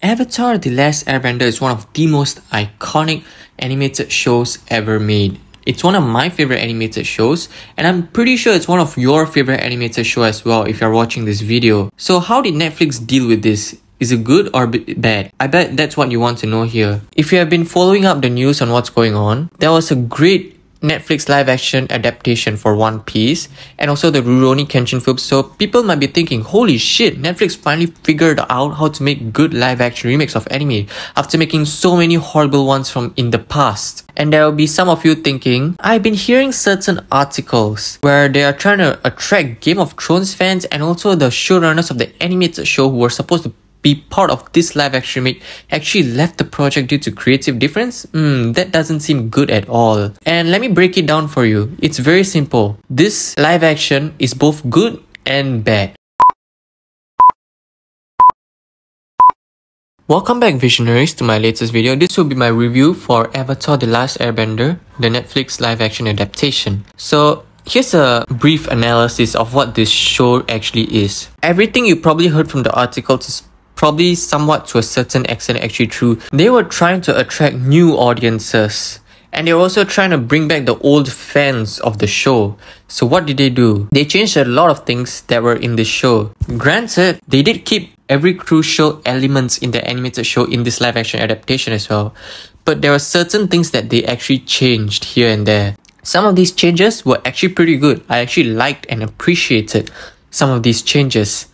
Avatar: The Last Airbender is one of the most iconic animated shows ever made. It's one of my favorite animated shows, and I'm pretty sure it's one of your favorite animated show as well if you're watching this video. So how did Netflix deal with this? Is it good or bad? I bet that's what you want to know here. If you have been following up the news on what's going on, there was a great Netflix live action adaptation for One Piece and also the Rurouni Kenshin films, so people might be thinking, holy shit, Netflix finally figured out how to make good live action remakes of anime after making so many horrible ones from in the past. And there will be some of you thinking, I've been hearing certain articles where they are trying to attract Game of Thrones fans and also the showrunners of the animated show who were supposed to be part of this live action remake actually left the project due to creative difference? That doesn't seem good at all. And let me break it down for you. It's very simple. This live action is both good and bad. Welcome back, visionaries, to my latest video. This will be my review for Avatar: The Last Airbender, the Netflix live action adaptation. So here's a brief analysis of what this show actually is. Everything you probably heard from the articles is probably somewhat to a certain extent actually true. They were trying to attract new audiences, and they were also trying to bring back the old fans of the show. So what did they do? They changed a lot of things that were in the show. Granted, they did keep every crucial elements in the animated show in this live action adaptation as well, but there were certain things that they actually changed here and there. Some of these changes were actually pretty good. I actually liked and appreciated some of these changes.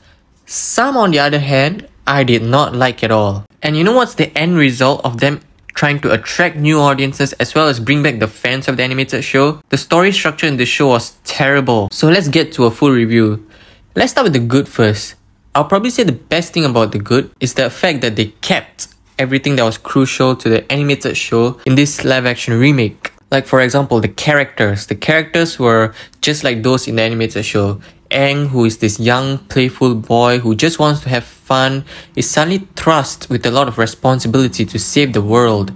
Some, on the other hand, I did not like at all. And you know what's the end result of them trying to attract new audiences as well as bring back the fans of the animated show? The story structure in the show was terrible. So let's get to a full review. Let's start with the good first. I'll probably say the best thing about the good is the fact that they kept everything that was crucial to the animated show in this live action remake. Like for example, the characters. The characters were just like those in the animated show. Aang, who is this young, playful boy who just wants to have fun, is suddenly thrust with a lot of responsibility to save the world.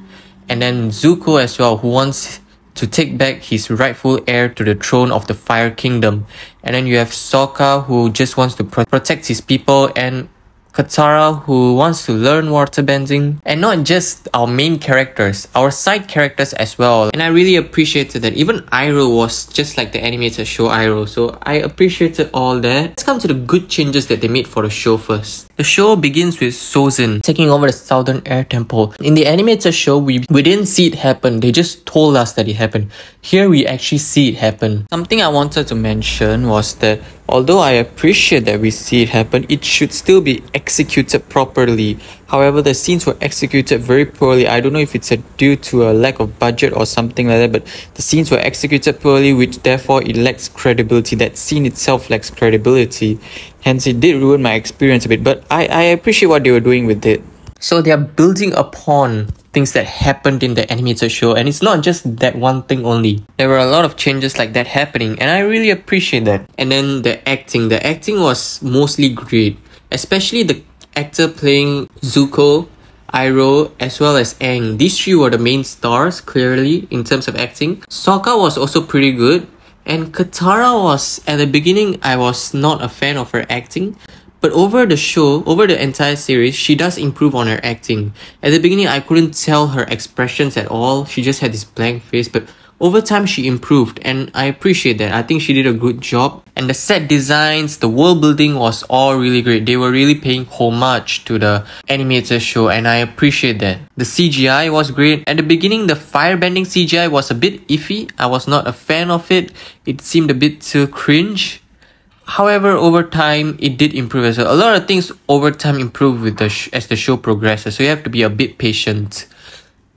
And then Zuko as well, who wants to take back his rightful heir to the throne of the Fire Kingdom. And then you have Sokka, who just wants to protect his people, and Katara, who wants to learn waterbending. And not just our main characters, our side characters as well. And I really appreciated that even Iroh was just like the animated show Iroh, so I appreciated all that. Let's come to the good changes that they made for the show first. The show begins with Sozin taking over the Southern Air Temple. In the animated show, we didn't see it happen, they just told us that it happened. Here we actually see it happen. Something I wanted to mention was that although I appreciate that we see it happen, it should still be executed properly. However, the scenes were executed very poorly. I don't know if it's due to a lack of budget or something like that, but the scenes were executed poorly, which therefore it lacks credibility. That scene itself lacks credibility. Hence, it did ruin my experience a bit, but I appreciate what they were doing with it. So they are building upon things that happened in the animated show, and it's not just that one thing only. There were a lot of changes like that happening, and I really appreciate that. And then the acting was mostly great, especially the actor playing Zuko, Iroh, as well as Aang. These three were the main stars, clearly, in terms of acting. Sokka was also pretty good, and Katara was, at the beginning, I was not a fan of her acting. But over the show, over the entire series, she does improve on her acting. At the beginning, I couldn't tell her expressions at all. She just had this blank face, but over time, she improved, and I appreciate that. I think she did a good job. And the set designs, the world building was all really great. They were really paying homage to the animated show, and I appreciate that. The CGI was great. At the beginning, the firebending CGI was a bit iffy. I was not a fan of it. It seemed a bit too cringe. However, over time, it did improve as well. A lot of things over time improve with as the show progresses, so you have to be a bit patient.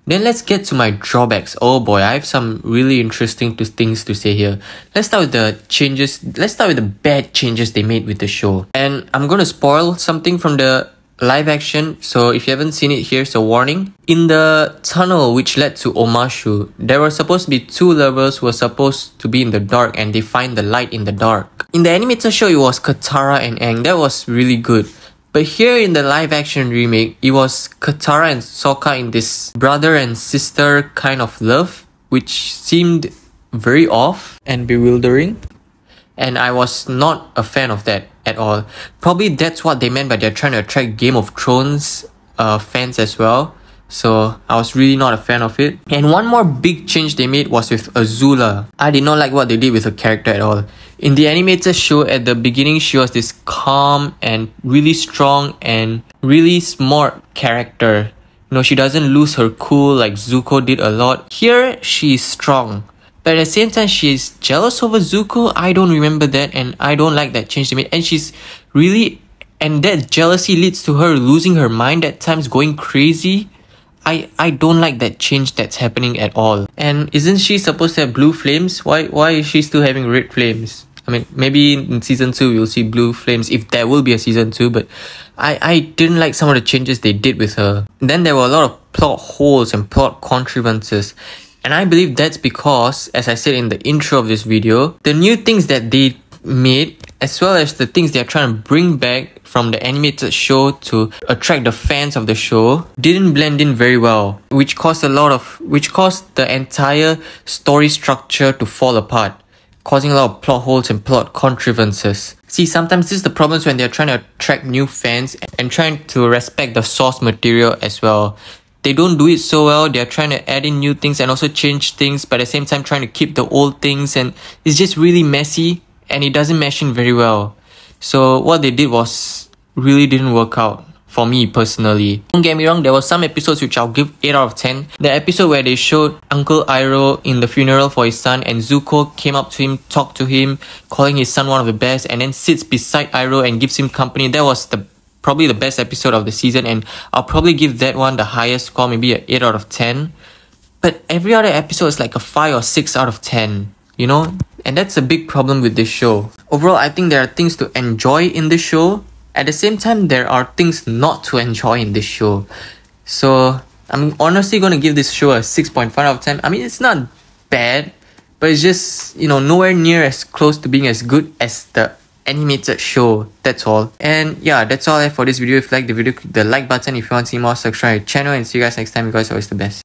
Then let's get to my drawbacks. Oh boy, I have some really interesting things to say here. Let's start with the changes. Let's start with the bad changes they made with the show. And I'm gonna spoil something from the live action, so if you haven't seen it, here's a warning. In the tunnel which led to Omashu, there were supposed to be two lovers who were supposed to be in the dark, and they find the light in the dark. In the animated show, it was Katara and Aang. That was really good. But here in the live action remake, it was Katara and Sokka in this brother and sister kind of love, which seemed very off and bewildering. And I was not a fan of that at all. Probably that's what they meant by they're trying to attract Game of Thrones fans as well. So I was really not a fan of it. And one more big change they made was with Azula. I did not like what they did with her character at all. In the animated show, at the beginning, she was this calm and really strong and really smart character. You know, she doesn't lose her cool like Zuko did a lot. Here, she is strong. But at the same time, she is jealous over Zuko. I don't remember that, and I don't like that change they made. And she's really... And that jealousy leads to her losing her mind at times, going crazy. I don't like that change that's happening at all. And isn't she supposed to have blue flames? Why is she still having red flames? I mean, maybe in season 2 we'll see blue flames, if there will be a season 2, but I didn't like some of the changes they did with her. Then there were a lot of plot holes and plot contrivances. And I believe that's because, as I said in the intro of this video, the new things that they made, as well as the things they're trying to bring back from the animated show to attract the fans of the show, didn't blend in very well, which caused the entire story structure to fall apart, causing a lot of plot holes and plot contrivances. See, sometimes this is the problems when they're trying to attract new fans and trying to respect the source material as well. They don't do it so well. They're trying to add in new things and also change things, but at the same time trying to keep the old things, and it's just really messy and it doesn't mesh in very well. So what they did was really didn't work out for me personally. Don't get me wrong, there were some episodes which I'll give 8 out of 10. The episode where they showed Uncle Iroh in the funeral for his son and Zuko came up to him, talked to him, calling his son one of the best, and then sits beside Iroh and gives him company. That was probably the best episode of the season, and I'll probably give that one the highest score, maybe an 8 out of 10. But every other episode is like a 5 or 6 out of 10, you know? And that's a big problem with this show. Overall, I think there are things to enjoy in this show. At the same time, there are things not to enjoy in this show. So, I'm honestly going to give this show a 6.5 out of 10. I mean, it's not bad, but it's just, you know, nowhere near as close to being as good as the animated show. That's all. And yeah, that's all I have for this video. If you like the video, click the like button. If you want to see more, subscribe to the channel, and see you guys next time. You guys are always the best.